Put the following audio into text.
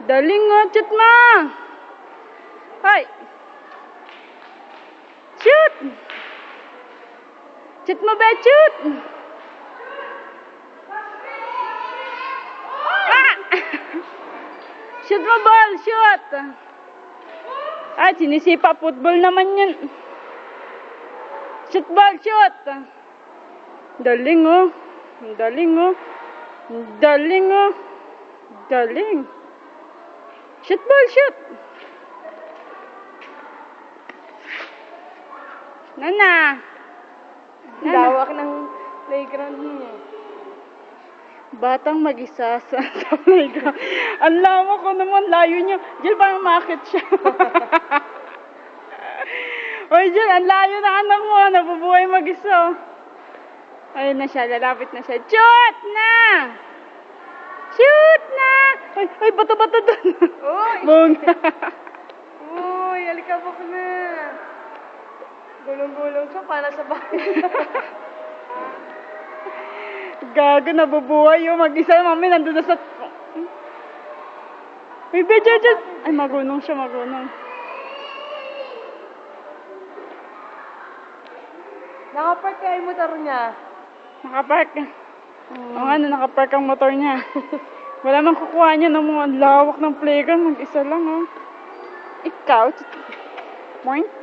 Daling nga, shoot mo! Hoy! Shoot! Shoot mo ba, shoot! Ah! Shoot mo, ball, shoot! Ah, sinisipa, football naman yun. Shoot, ball, shoot! Daling, oh. Daling, oh. Daling, oh. Daling. Shoot, ball, shoot! Nana! Lawak ng playground niya. Batang mag-isa sa playground. Ang lawak ko naman, layo niyo. Jill, parang makit siya. Oy, Jill, ang layo na anak mo. Nabubuhay mag-isa. Ayun na siya, lalapit na siya. Shoot na! Shoot na! Ay, bato-bato doon. Uy! Bunga. Uy, alikabok na. Gulong-gulong siya, para sa bahay. Gago, nabubuhay yung mag-isa. Mami, nandun na sa... Uy, Dyan. Ay, magunong siya, magunong. Nakapark kaya yung motor niya. Nakapark. Oo nga, nakapark ang motor niya. Wala nang kukuha niya ng mga lawak ng playground. Mag-isa lang, oh. Ikaw. Point.